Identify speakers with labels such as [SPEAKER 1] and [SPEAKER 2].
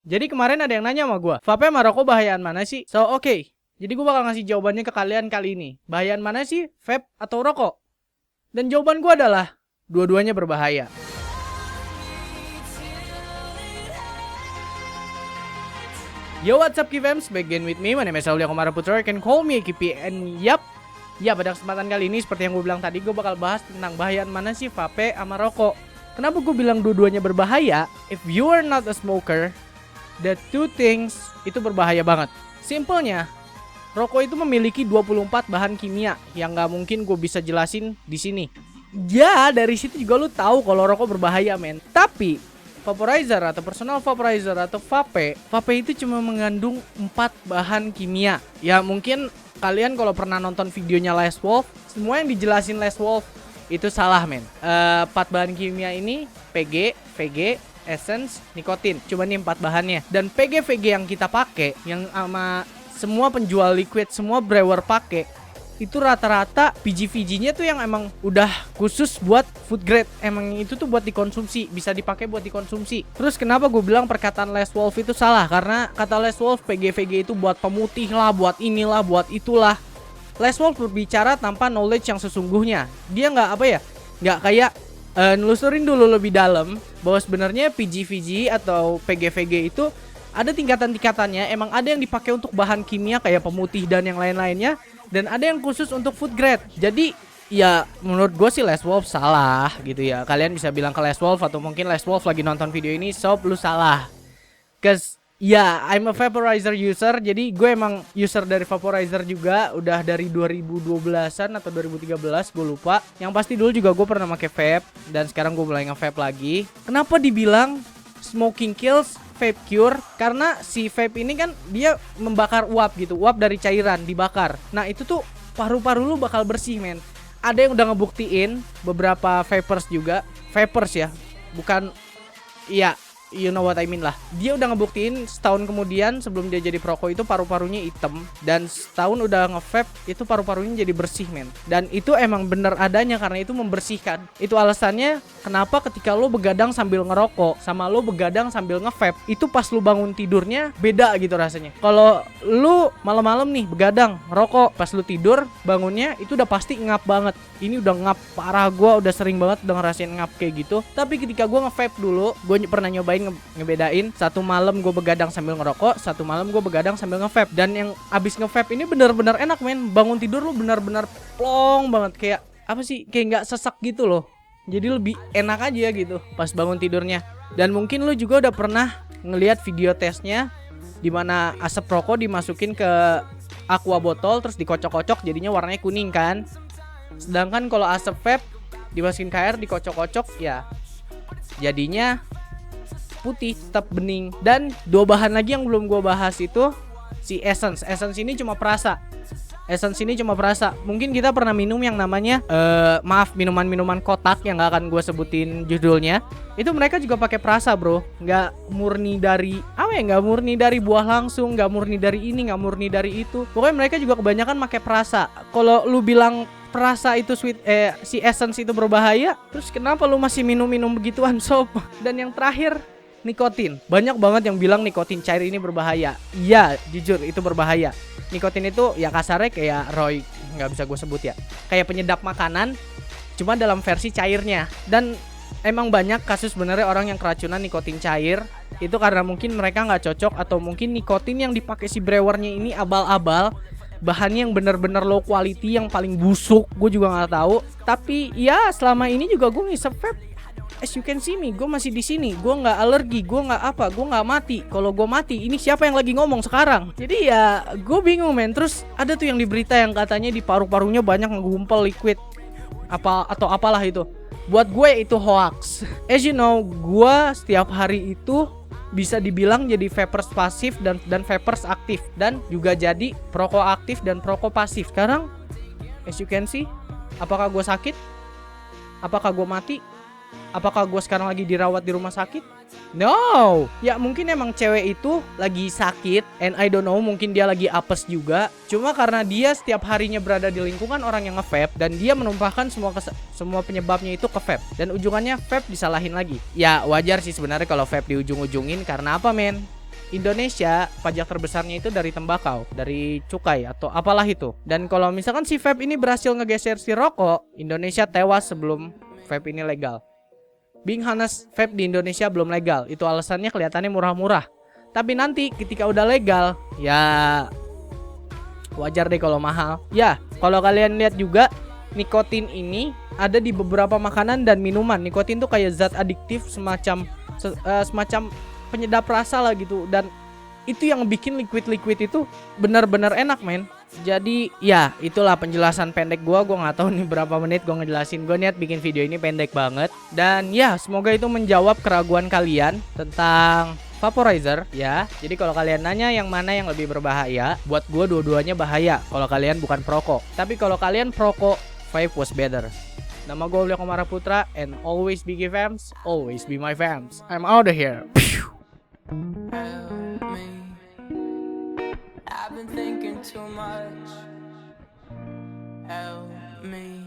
[SPEAKER 1] Jadi kemarin ada yang nanya sama gue, vape sama rokok bahayaan mana sih? So oke, jadi gue bakal ngasih jawabannya ke kalian kali ini. Bahayaan mana sih, vape atau rokok? Dan jawaban gue adalah, dua-duanya berbahaya. Yo, what's up Kifams, begin with me, my name is Aulia Komara Putra, you can call me KP, and yup. Ya, pada kesempatan kali ini, seperti yang gue bilang tadi, gue bakal bahas tentang bahayaan mana sih vape sama rokok. Kenapa gue bilang dua-duanya berbahaya? If you are not a smoker, the two things itu berbahaya banget. Simpelnya, rokok itu memiliki 24 bahan kimia yang nggak mungkin gue bisa jelasin di sini. Ya, dari situ juga lu tahu kalau rokok berbahaya, men. Tapi vaporizer atau personal vaporizer atau vape itu cuma mengandung 4 bahan kimia. Ya, mungkin kalian kalau pernah nonton videonya Les Wolf, semua yang dijelasin Les Wolf itu salah, men. 4 bahan kimia ini PG, VG, essence, nikotin. Cuma nih 4 bahannya. Dan PG-VG yang kita pakai, yang sama semua penjual liquid, semua brewer pakai, itu rata-rata PG-VG-nya tuh yang emang udah khusus buat food grade. Emang itu tuh buat dikonsumsi, bisa dipakai buat dikonsumsi. Terus kenapa gue bilang perkataan Les Wolf itu salah? Karena kata Les Wolf PG-VG itu buat pemutih lah, buat inilah, buat itulah. Les Wolf berbicara tanpa knowledge yang sesungguhnya. Dia nggak kayak nelusurin dulu lebih dalam bahwa sebenarnya PG-VG atau PG-VG itu ada tingkatan-tingkatannya. Emang ada yang dipakai untuk bahan kimia kayak pemutih dan yang lain-lainnya, dan ada yang khusus untuk food grade. Jadi ya menurut gue sih Les Wolf salah gitu ya. Kalian bisa bilang ke Les Wolf, atau mungkin Les Wolf lagi nonton video ini, sob lu salah. Cause ya, I'm a vaporizer user. Jadi gue emang user dari vaporizer juga. Udah dari 2012an atau 2013, gue lupa. Yang pasti dulu juga gue pernah pakai vape, dan sekarang gue mulai nge-vape lagi. Kenapa dibilang smoking kills, vape cure? Karena si vape ini kan dia membakar uap gitu. Uap dari cairan dibakar. Nah itu tuh paru-paru lu bakal bersih, men. Ada yang udah ngebuktiin, beberapa vapers juga. Vapers ya, bukan, iya, you know what I mean lah. Dia udah ngebuktiin setahun kemudian sebelum dia jadi perokok itu paru-parunya hitam, dan setahun udah nge-vape itu paru-parunya jadi bersih, men. Dan itu emang bener adanya, karena itu membersihkan. Itu alasannya kenapa ketika lo begadang sambil ngerokok sama lo begadang sambil nge-vape, itu pas lo bangun tidurnya beda gitu rasanya. Kalau lo malam-malam nih begadang ngerokok, pas lo tidur bangunnya itu udah pasti ngap banget. Ini udah ngap parah, gue udah sering banget udah ngerasain ngap kayak gitu. Tapi ketika gue nge-vape dulu, gue pernah nyobain ngebedain. Satu malam gue begadang sambil ngerokok, satu malam gue begadang sambil nge-vape. Dan yang abis nge-vape ini bener-bener enak, men. Bangun tidur lu bener-bener plong banget. Kayak apa sih, kayak gak sesak gitu loh. Jadi lebih enak aja gitu pas bangun tidurnya. Dan mungkin lu juga udah pernah ngelihat video tesnya, dimana asap rokok dimasukin ke aqua botol, terus dikocok-kocok jadinya warnanya kuning kan. Sedangkan kalau asap vape dimasukin ke air, dikocok-kocok, ya jadinya putih, tetap bening. Dan 2 bahan lagi yang belum gue bahas itu si essence. Essence ini cuma perasa. Mungkin kita pernah minum yang namanya minuman-minuman kotak yang gak akan gue sebutin judulnya. Itu mereka juga pakai perasa, bro. Gak murni dari gak murni dari buah langsung, gak murni dari ini, gak murni dari itu. Pokoknya mereka juga kebanyakan pakai perasa. Kalau lu bilang perasa itu si essence itu berbahaya, terus kenapa lu masih minum-minum begituan, sob? Dan yang terakhir, nikotin. Banyak banget yang bilang nikotin cair ini berbahaya. Iya, jujur itu berbahaya. Nikotin itu ya kasarnya kayak Roy, nggak bisa gue sebut ya, kayak penyedap makanan, cuma dalam versi cairnya. Dan emang banyak kasus sebenarnya orang yang keracunan nikotin cair itu karena mungkin mereka nggak cocok, atau mungkin nikotin yang dipakai si brewernya ini abal-abal, bahannya yang bener-bener low quality, yang paling busuk, gue juga nggak tahu. Tapi ya selama ini juga gue ngisep vape. As you can see me, gue masih di sini. Gue nggak alergi, gue nggak apa, gue nggak mati. Kalau gue mati, ini siapa yang lagi ngomong sekarang? Jadi ya gue bingung, men. Terus ada tuh yang di berita yang katanya di paru-parunya banyak ngegumpal liquid apa atau apalah itu. Buat gue itu hoax. As you know, gue setiap hari itu bisa dibilang jadi vapers pasif dan vapers aktif, dan juga jadi perokok aktif dan perokok pasif. Sekarang as you can see, apakah gue sakit? Apakah gue mati? Apakah gue sekarang lagi dirawat di rumah sakit? No. Ya mungkin emang cewek itu lagi sakit, and I don't know, mungkin dia lagi apes juga. Cuma karena dia setiap harinya berada di lingkungan orang yang nge-vape, dan dia menumpahkan semua penyebabnya itu ke vape, dan ujungannya vape disalahin lagi. Ya wajar sih sebenarnya kalau vape di ujung-ujungin. Karena apa, men? Indonesia pajak terbesarnya itu dari tembakau, dari cukai atau apalah itu. Dan kalau misalkan si vape ini berhasil ngegeser si rokok, Indonesia tewas sebelum vape ini legal. Being honest, vape di Indonesia belum legal. Itu alasannya kelihatannya murah-murah. Tapi nanti ketika udah legal, ya wajar deh kalau mahal. Ya, kalau kalian lihat juga, nikotin ini ada di beberapa makanan dan minuman. Nikotin tuh kayak zat adiktif semacam penyedap rasa lah gitu. Dan itu yang bikin liquid itu benar-benar enak, men. Jadi ya itulah penjelasan pendek gua nggak tahu nih berapa menit gua ngejelasin. Gua niat bikin video ini pendek banget. Dan ya semoga itu menjawab keraguan kalian tentang vaporizer ya. Jadi kalau kalian nanya yang mana yang lebih berbahaya, buat gua dua-duanya bahaya kalau kalian bukan perokok. Tapi kalau kalian perokok, vape was better. Nama gue Aulia Komara Putra, and always be fams, always be my fams. I'm out of here.
[SPEAKER 2] Help me. I've been thinking too much. Help me.